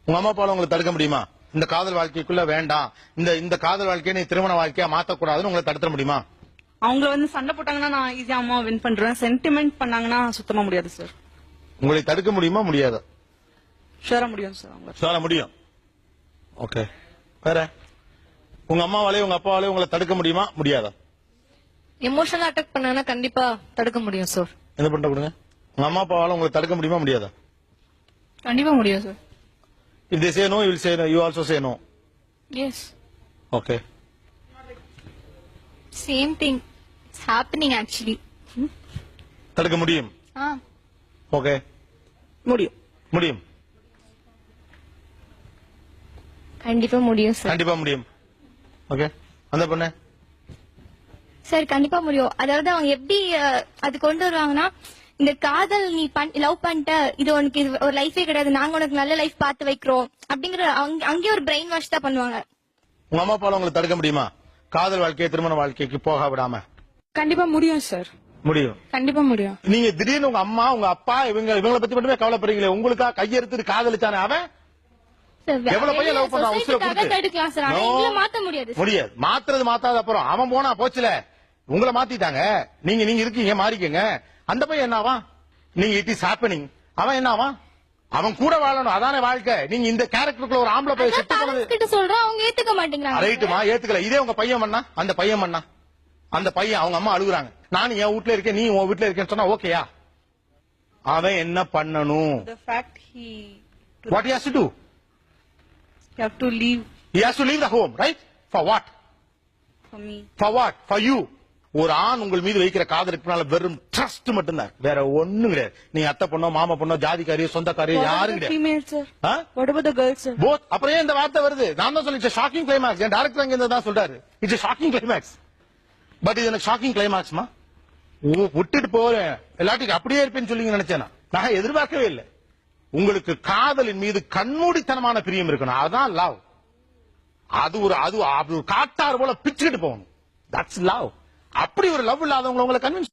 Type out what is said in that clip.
உங்க அம்மா அப்பால உங்களை தடுக்க முடியுமா? இந்த காதல் வாழ்க்கைக்குள்ள வேண்டாம், இந்த காதல் வாழ்க்கையை நீ திருமண வாழ்க்கையா மாத்தக்கூடாதுன்னு உங்களை தடுத்துட முடியுமா? அவங்கள வந்து சண்டை போட்டாங்கன்னா நான் ஈஸியா அம்மா வின் பண்றேன். சென்டிமெண்ட் பண்ணாங்கன்னா சுத்தமா முடியாது சார். உங்களை தடுக்க முடியுமா? முடியாதா? ஷுவரா முடியும் சார். அவங்க சொல்ல முடியும். ஓகே, வேற உங்க அம்மாவாலே உங்க அப்பாவாலே உங்களை தடுக்க முடியுமா? முடியாதா? எமோஷனலா அட்டாக் பண்ணாங்கன்னா கண்டிப்பா தடுக்க முடியும் சார். என்ன பண்ண கொடுங்க. உங்க அம்மா அப்பாவால உங்களை தடுக்க முடியுமா? முடியாதா? கண்டிப்பா முடியும் sir. If they say no, you will say no. You also say no. Yes. Okay. Same thing it's happening actually. தடுக்க முடியும். ஓகே, முடியும். முடியும். கண்டிப்பா முடியும் சார். கண்டிப்பா முடியும். ஓகே, அந்த பொண்ணு சார் கண்டிப்பா முடியும். அதாவது அவங்க எப்படி அது கொண்டு வருவாங்கன்னா, இந்த காதல் நீ லவ் பண்ணிட்ட, இது உனக்கு இது ஒரு லைஃபே கிடையாது, நாங்க உனக்கு நல்ல லைஃப் பார்த்து வைக்கிறோம் அப்படிங்கிற அங்கேயே ஒரு பிரெயின் வாஷ் தான் பண்ணுவாங்க. உங்க அம்மா அப்பால உங்களை தடுக்க முடியுமா? காதல் வாழ்க்கையை திருமண வாழ்க்கைக்கு போக விடாம. கண்டிப்பா முடியும் சார். முடியும். கண்டிப்பா முடியும். நீங்க திடீர்னு உங்க அம்மா உங்க அப்பா இவங்களை பத்தி மட்டுமே கவலைப்படுறீங்களே, உங்களுக்கா கையெடுத்து காதலிச்சானே அவன் எவ்வளவு பையன் லவ் பண்ணான் உசுர கொடுத்து. தடுக்கலாம் சார், ஆனா எங்களை மாத்த முடியாது. முடியாது. மாத்துறது மாத்தாத அப்புறம் அவன் போனா போச்சுல, உங்களை மாத்திட்டாங்க. நீங்க இருக்கீங்க, மாறிக்கங்க. அந்த பையன் என்னவா? நீங்க இட் இஸ் ஹேப்பனிங். அவன் என்னவா? அவன் கூட வாழணும், அதானே வாழ்க்கை. நீங்க இந்த கேரக்டருக்குள்ள ஒரு ஆம்பளை பையன் செத்து போனது கிட்ட சொல்றோம், அவங்க ஏத்துக்க மாட்டேங்கிறாங்க. ரைட்டுமா, ஏத்துக்கல. இதே உங்க பையன் பண்ணா, அந்த பையன் பண்ணா, அந்த பையன் அவங்க அம்மா அழுகுறாங்க, நானும் என் வீட்டுல இருக்கேன், நீ உன் வீட்டுல இருக்கேன்னு சொன்னா ஓகேயா? அவன் என்ன பண்ணணும்? The fact What he has to do? he have to leave He has to leave the home, right? For what? for me. For what? For you. ஒரு ஆண் உங்கள் மீது வைக்கிற காதலுக்குனால வெறும் ட்ரஸ்ட் மட்டும்தான், வேற ஒண்ணும் கிடையாது. நீங்க அத்தை பொண்ணோ மாமா பொண்ணோ ஜாதிக்காரியோ சொந்தக்காரியோ யாரும் கிடையாது. Female sir. What about the girls sir? Both. அப்புறம் ஏன் இந்த வார்த்தை வருது? நான் தான் சொல்லி ஷாக்கிங் கிளைமாக்ஸ். என் டைரக்டர் அங்க இருந்து தான் சொல்றாரு, இட்ஸ் ஷாக்கிங் கிளைமாக்ஸ். பட் இது எனக்கு ஷாக்கிங் கிளைமாக்ஸ்மா. விட்டுட்டு போறேன் எல்லாத்துக்கும் அப்படியே இருப்பேன்னு சொல்லி நினைச்சேன். நான் எதிர்பார்க்கவே இல்லை. உங்களுக்கு காதலின் மீது கண்மூடித்தனமான பிரியம் இருக்கணும், அதான் லவ். அது ஒரு காட்டாறு போல பிச்சுக்கிட்டு போகணும், தட்ஸ் லவ். அப்படி ஒரு லவ் இல்லாதவங்களை உங்களை கன்வின்ஸ்